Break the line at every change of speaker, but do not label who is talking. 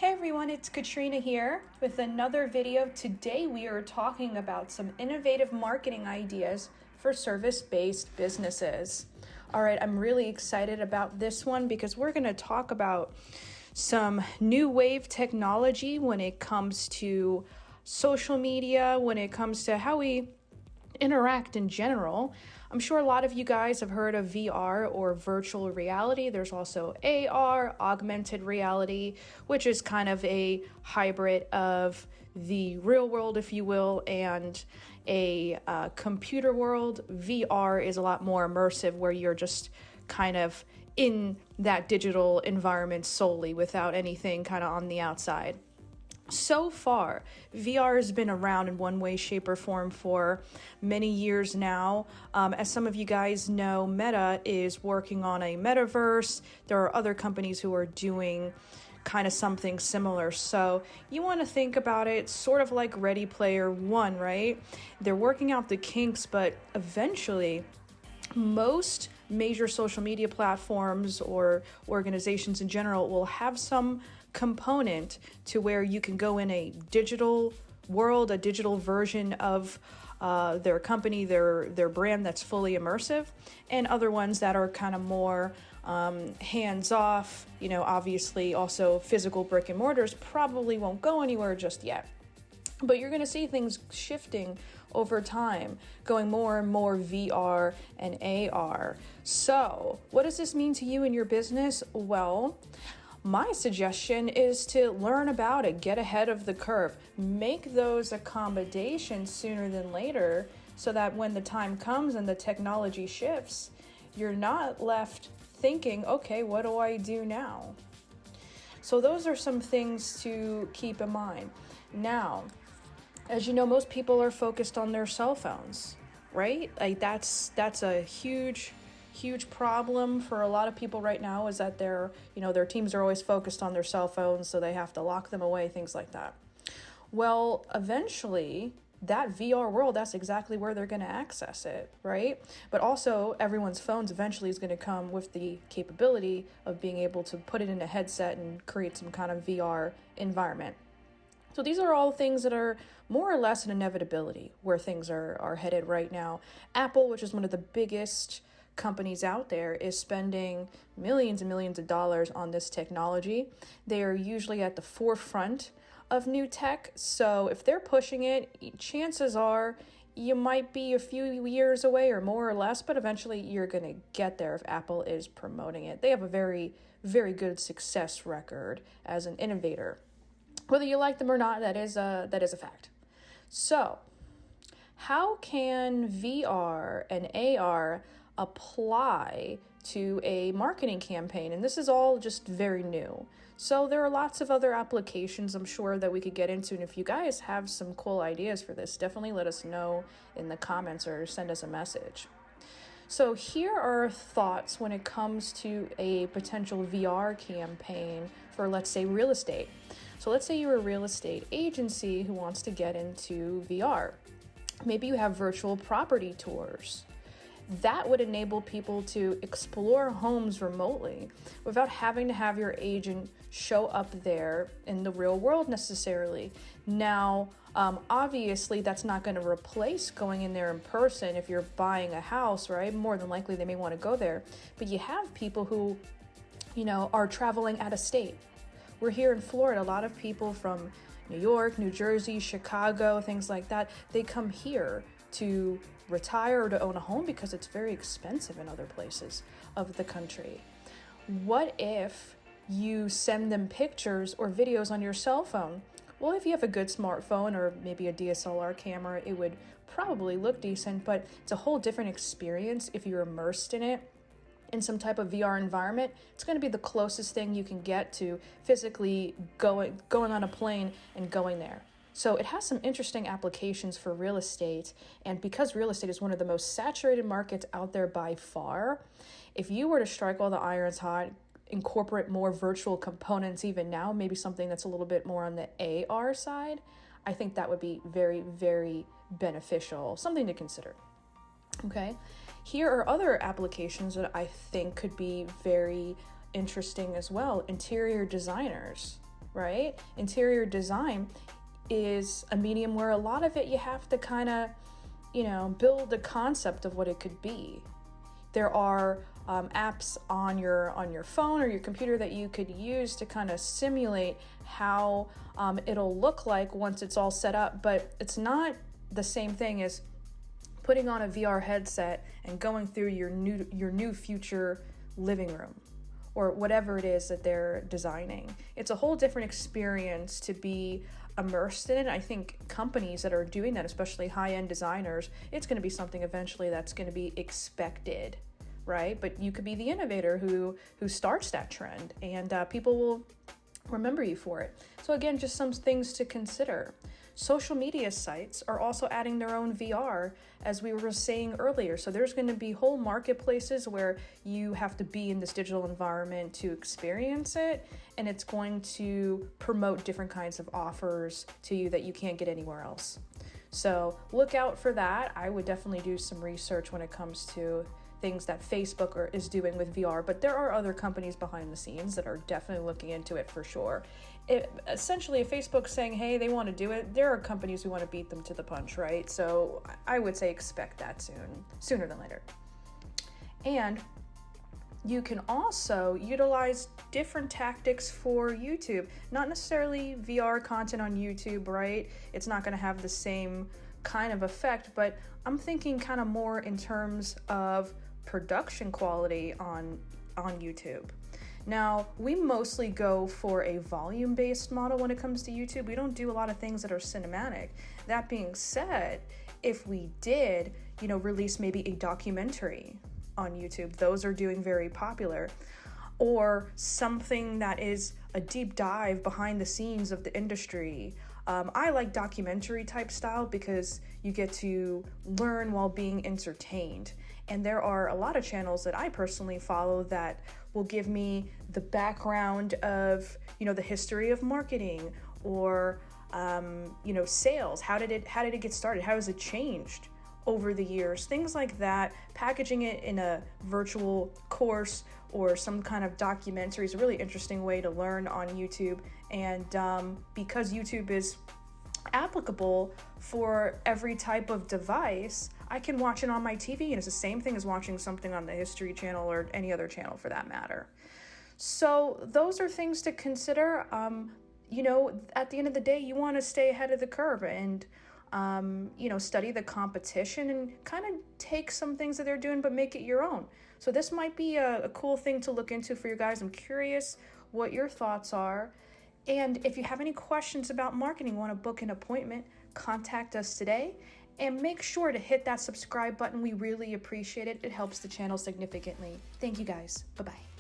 Hey everyone, it's Katrina here with another video. Today we are talking about some innovative marketing ideas for service-based businesses. All right, I'm really excited about this one because we're going to talk about some new wave technology when it comes to social media, when it comes to how we interact in general. I'm sure a lot of you guys have heard of VR or virtual reality. There's also AR, augmented reality, which is kind of a hybrid of the real world, if you will, and a computer world. VR is a lot more immersive, where you're just kind of in that digital environment solely without anything kind of on the outside. So far, VR has been around in one way, shape, or form for many years now. As some of you guys know, Meta is working on a metaverse. There are other companies who are doing kind of something similar. So you want to think about it sort of like Ready Player One, right? They're working out the kinks, but eventually most major social media platforms or organizations in general will have some component to where you can go in a digital world, a digital version of their company, their brand that's fully immersive, and other ones that are kind of more hands-off. Obviously also physical brick and mortars probably won't go anywhere just yet. But you're going to see things shifting over time, going more and more VR and AR. So what does this mean to you and your business? Well, my suggestion is to learn about it, get ahead of the curve, make those accommodations sooner than later so that when the time comes and the technology shifts, you're not left thinking, okay, what do I do now? So those are some things to keep in mind. Now, as you know, most people are focused on their cell phones, right? Like that's a huge problem for a lot of people right now, is that their teams are always focused on their cell phones, so they have to lock them away, things like that. Well, eventually that VR world, that's exactly where they're going to access it, right? But also everyone's phones eventually is going to come with the capability of being able to put it in a headset and create some kind of VR environment. So these are all things that are more or less an inevitability where things are headed right now. Apple, which is one of the biggest companies out there, is spending millions and millions of dollars on this technology. They are usually at the forefront of new tech. So if they're pushing it, chances are you might be a few years away or more or less, but eventually you're going to get there if Apple is promoting it. They have a very, very good success record as an innovator. Whether you like them or not, that is a fact. So, how can VR and AR apply to a marketing campaign? And this is all just very new. So there are lots of other applications I'm sure that we could get into. And if you guys have some cool ideas for this, definitely let us know in the comments or send us a message. So here are thoughts when it comes to a potential VR campaign for, let's say, real estate. So let's say you're a real estate agency who wants to get into VR. Maybe you have virtual property tours. That would enable people to explore homes remotely without having to have your agent show up there in the real world necessarily. Now, obviously, that's not going to replace going in there in person if you're buying a house, right? More than likely, they may want to go there. But you have people who, are traveling out of state. We're here in Florida. A lot of people from New York, New Jersey, Chicago, things like that, they come here to retire or to own a home because it's very expensive in other places of the country. What if you send them pictures or videos on your cell phone? Well, if you have a good smartphone or maybe a DSLR camera, it would probably look decent, but it's a whole different experience if you're immersed in it. In some type of VR environment, it's going to be the closest thing you can get to physically going on a plane and going there. So it has some interesting applications for real estate. And because real estate is one of the most saturated markets out there by far, if you were to strike while the iron's hot, incorporate more virtual components even now, maybe something that's a little bit more on the AR side, I think that would be very, very beneficial, something to consider. Okay, here are other applications that I think could be very interesting as well. Interior designers. right? Interior design is a medium where a lot of it you have to kind of, build the concept of what it could be. There are apps on your phone or your computer that you could use to kind of simulate how it'll look like once it's all set up, but it's not the same thing as putting on a VR headset and going through your new future living room or whatever it is that they're designing. It's a whole different experience to be immersed in it. I think companies that are doing that, especially high-end designers, it's going to be something eventually that's going to be expected, right? But you could be the innovator who starts that trend, and people will remember you for it. So again, just some things to consider. Social media sites are also adding their own VR, as we were saying earlier. So there's going to be whole marketplaces where you have to be in this digital environment to experience it, and it's going to promote different kinds of offers to you that you can't get anywhere else. So look out for that. I would definitely do some research when it comes to things that Facebook is doing with VR, but there are other companies behind the scenes that are definitely looking into it for sure. Essentially, if Facebook's saying, hey, they want to do it, there are companies who want to beat them to the punch, right? So I would say expect that sooner than later. And you can also utilize different tactics for YouTube, not necessarily VR content on YouTube, right? It's not going to have the same kind of effect, but I'm thinking kind of more in terms of production quality on YouTube. Now, we mostly go for a volume-based model when it comes to YouTube. We don't do a lot of things that are cinematic. That being said, if we did, release maybe a documentary on YouTube, those are doing very popular, or something that is a deep dive behind the scenes of the industry. I like documentary type style because you get to learn while being entertained. And there are a lot of channels that I personally follow that will give me the background of, the history of marketing or, sales. How did it get started? How has it changed over the years? Things like that. Packaging it in a virtual course or some kind of documentary is a really interesting way to learn on YouTube. And because YouTube is applicable for every type of device, I can watch it on my TV, and it's the same thing as watching something on the History Channel or any other channel for that matter. So those are things to consider. At the end of the day, you want to stay ahead of the curve and study the competition and kind of take some things that they're doing, but make it your own. So this might be a cool thing to look into for you guys. I'm curious what your thoughts are. And if you have any questions about marketing, want to book an appointment, contact us today. And make sure to hit that subscribe button. We really appreciate it. It helps the channel significantly. Thank you guys. Bye-bye.